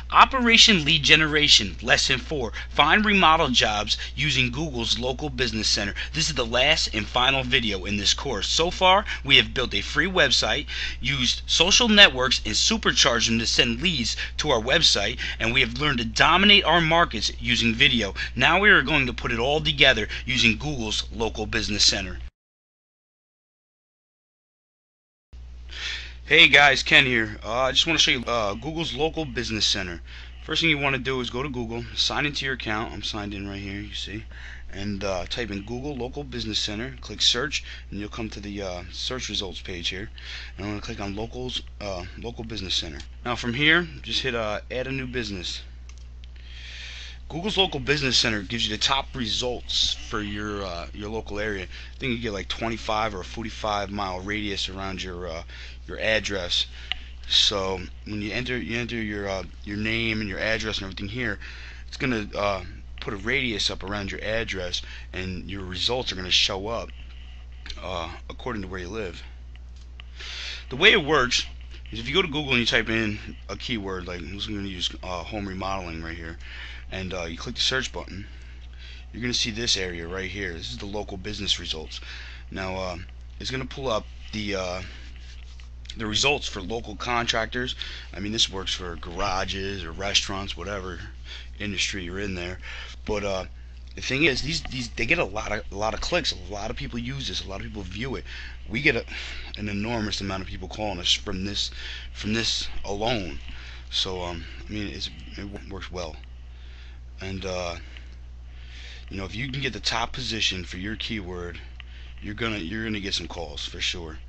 Operation Lead Generation, Lesson 4. Find remodel jobs using Google's Local Business Center. This is the last and final video in this course. So far, we have built a free website, used social networks and supercharged them to send leads to our website, and we have learned to dominate our markets using video. Now we are going to put it all together using Google's Local Business Center. Hey guys, Ken here. I just want to show you Google's Local Business Center. First thing you want to do is go to Google, sign into your account. I'm signed in right here, you see, and type in Google Local Business Center. Click search, and you'll come to the search results page here. And I'm going to click on Local Business Center. Now from here, just hit add a new business. Google's Local Business Center gives you the top results for your local area. I think you get like 25 or a 45-mile radius around your address. So when you enter your name and your address and everything here, it's gonna put a radius up around your address, and your results are gonna show up according to where you live. The way it works is if you go to Google and you type in a keyword, like I'm just going to use home remodeling right here, and you click the search button, you're going to see this area right here. This is the local business results. Now it's going to pull up the results for local contractors. I mean, this works for garages or restaurants, whatever industry you're in there. But the thing is, these they get a lot of clicks. A lot of people use this. A lot of people view it. We get an enormous amount of people calling us from this alone. So I mean, it works well. And you know, if you can get the top position for your keyword, you're gonna get some calls for sure.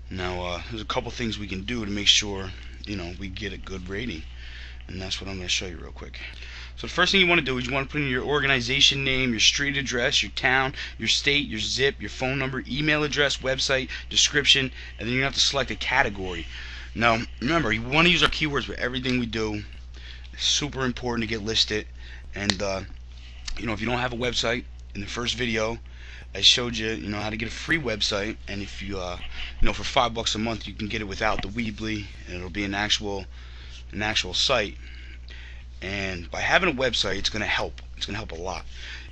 Now there's a couple things we can do to make sure, you know, we get a good rating, and that's what I'm going to show you real quick. So the first thing you want to do is you want to put in your organization name, your street address, your town, your state, your zip, your phone number, email address, website, description, and then you have to select a category. Now remember, you want to use our keywords for everything we do. It's super important to get listed. And you know, if you don't have a website, in the first video I showed you, you know, how to get a free website, and if you you know, for $5 a month you can get it without the Weebly, and it'll be an actual site. And by having a website, it's gonna help. It's gonna help a lot.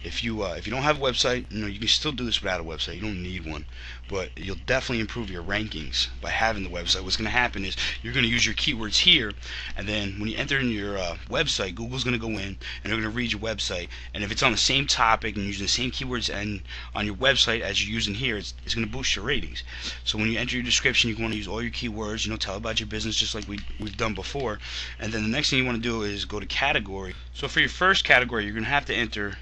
If you don't have a website, you know, you can still do this without a website. You don't need one, but you'll definitely improve your rankings by having the website. What's gonna happen is you're gonna use your keywords here, and then when you enter in your website, Google's gonna go in and they're gonna read your website. And if it's on the same topic and using the same keywords and on your website as you're using here, it's gonna boost your ratings. So when you enter your description, you want to use all your keywords. You know, tell about your business just like we've done before. And then the next thing you want to do is go to category. So for your first category, you're gonna have to enter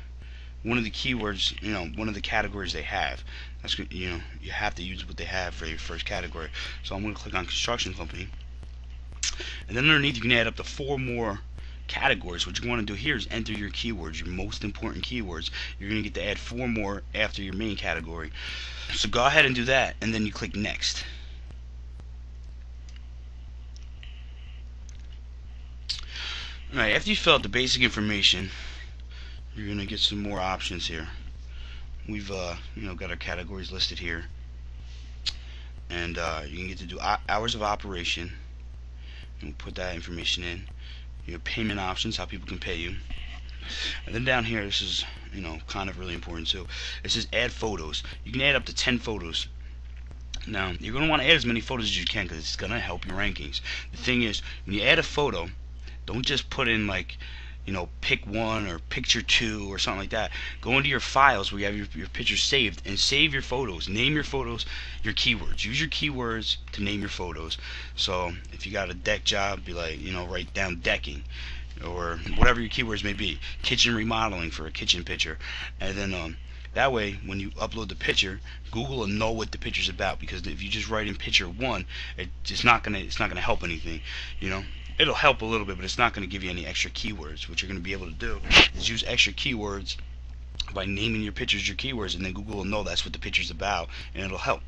one of the keywords, you know, one of the categories they have. That's, you know, you have to use what they have for your first category. So I'm going to click on construction company, and then underneath you can add up to 4 more categories. What you want to do here is enter your keywords, your most important keywords. You're going to get to add 4 more after your main category. So go ahead and do that, and then you click next. Alright, after you fill out the basic information, you're gonna get some more options here. We've you know, got our categories listed here, and you can get to do hours of operation, and we'll put that information in. Your payment options, how people can pay you, and then down here, this is, you know, kind of really important too. It says add photos. You can add up to 10 photos. Now you're gonna want to add as many photos as you can because it's gonna help your rankings. The thing is, when you add a photo, don't just put in, like, you know, pick 1 or picture 2 or something like that. Go into your files where you have your pictures saved, and save your photos. Name your photos your keywords. Use your keywords to name your photos. So if you got a deck job, be like, you know, write down decking, or whatever your keywords may be. Kitchen remodeling for a kitchen picture. And then that way when you upload the picture, Google will know what the picture's about, because if you just write in picture 1, it's not gonna help anything, you know. It'll help a little bit, but it's not going to give you any extra keywords. What you're going to be able to do is use extra keywords by naming your pictures your keywords, and then Google will know that's what the picture's about, and it'll help.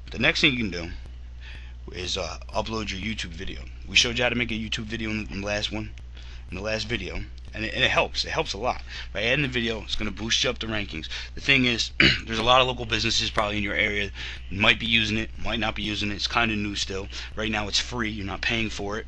But the next thing you can do is upload your YouTube video. We showed you how to make a YouTube video in the last video, and it helps. It helps a lot. By adding the video, it's going to boost you up the rankings. The thing is, there's a lot of local businesses probably in your area might be using it, might not be using it. It's kind of new still. Right now it's free. You're not paying for it.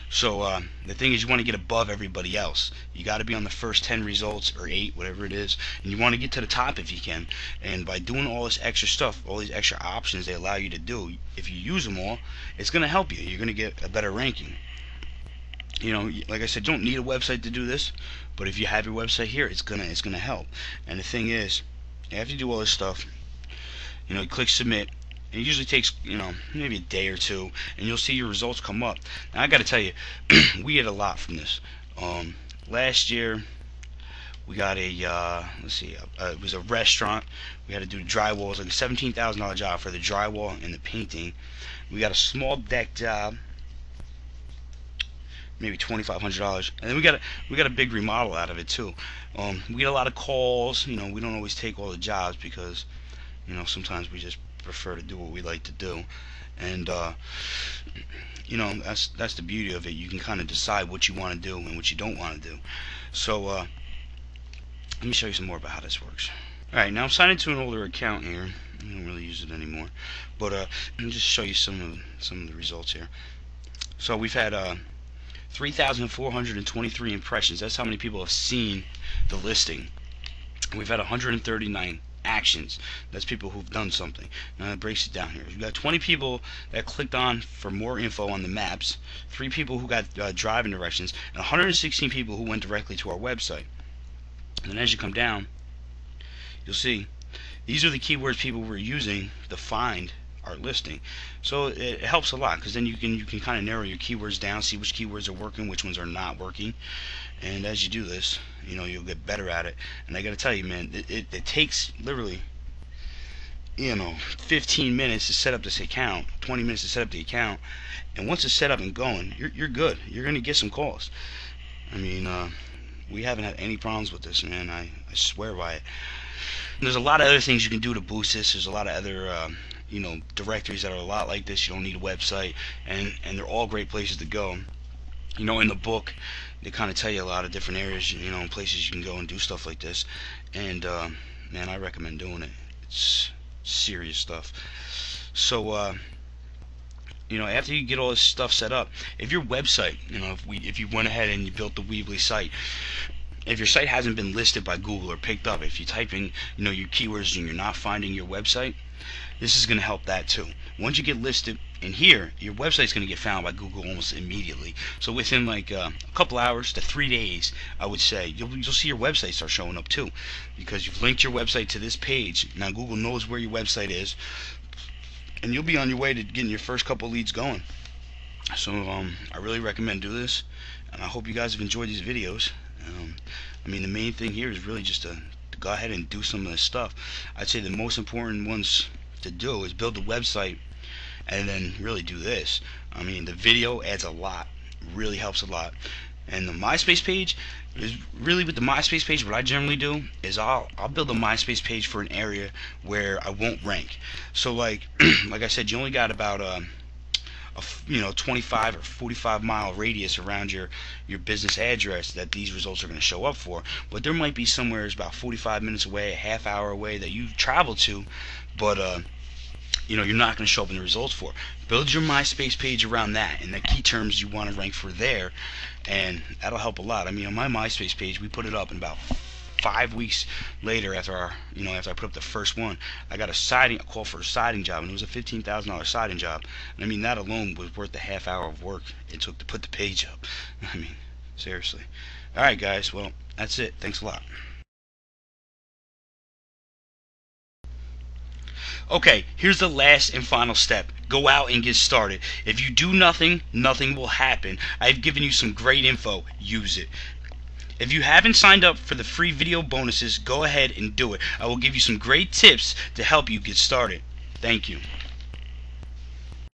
So the thing is, you want to get above everybody else. You got to be on the first 10 results or 8, whatever it is, and you want to get to the top if you can. And by doing all this extra stuff, all these extra options they allow you to do, if you use them all, it's going to help you. You're going to get a better ranking. You know, like I said, you don't need a website to do this, but if you have your website here, it's gonna help. And the thing is, after you do all this stuff, you know, you click submit. It usually takes, you know, maybe a day or two, and you'll see your results come up. Now I got to tell you, we get a lot from this. Last year we got a let's see, it was a restaurant. We had to do the drywall. It was like a $17,000 job for the drywall and the painting. We got a small deck job, maybe $2,500, and then we got a big remodel out of it too. We get a lot of calls. You know, we don't always take all the jobs because, you know, sometimes we just prefer to do what we like to do, and you know, that's the beauty of it. You can kind of decide what you want to do and what you don't want to do. So let me show you some more about how this works. Alright, now I'm signed into an older account here. I don't really use it anymore, but let me just show you some of the results here. So we've had 3,423 impressions. That's how many people have seen the listing. We've had 139 actions. That's people who've done something. Now it breaks it down here. We've got 20 people that clicked on for more info on the maps, 3 people who got driving directions, and 116 people who went directly to our website. And then as you come down, you'll see these are the keywords people were using to find our listing. So it helps a lot, because then you can kind of narrow your keywords down, see which keywords are working, which ones are not working. And as you do this, you know, you'll get better at it. And I gotta tell you, man, it takes literally, you know, 15 minutes to set up this account, 20 minutes to set up the account, and once it's set up and going, you're good. You're gonna get some calls. I mean, we haven't had any problems with this, man. I swear by it. There's a lot of other things you can do to boost this. There's a lot of other you know, directories that are a lot like this. You don't need a website, and they're all great places to go. You know, in the book they kind of tell you a lot of different areas, you know, places you can go and do stuff like this. And man, I recommend doing it. It's serious stuff. So you know, after you get all this stuff set up, if your website, you know, if you went ahead and you built the Weebly site, if your site hasn't been listed by Google or picked up, if you type in, you know, your keywords and you're not finding your website, this is going to help that too. Once you get listed in here, your website's going to get found by Google almost immediately. So within like a couple hours to 3 days, I would say, you'll see your website start showing up too, because you've linked your website to this page. Now Google knows where your website is, and you'll be on your way to getting your first couple leads going. So I really recommend do this, and I hope you guys have enjoyed these videos. I mean, the main thing here is really just to go ahead and do some of this stuff. I'd say the most important ones to do is build the website, and then really do this. I mean, the video adds a lot, really helps a lot. And the MySpace page is really, with the MySpace page, what I generally do is I'll build a MySpace page for an area where I won't rank. So like like I said, you only got about you know, 25 or 45 mile radius around your business address that these results are going to show up for. But there might be somewhere it's about 45 minutes away, a half hour away that you travel to, but you know, you're not going to show up in the results for. Build your MySpace page around that and the key terms you want to rank for there, and that'll help a lot. I mean, on my MySpace page, we put it up in about 5 weeks later after I put up the first one. I got a call for a siding job, and it was a $15,000 siding job. And I mean, that alone was worth the half hour of work it took to put the page up. I mean, seriously. Alright guys, well, that's it. Thanks a lot. Okay, here's the last and final step. Go out and get started. If you do nothing, nothing will happen. I've given you some great info. Use it. If you haven't signed up for the free video bonuses, go ahead and do it. I will give you some great tips to help you get started. Thank you.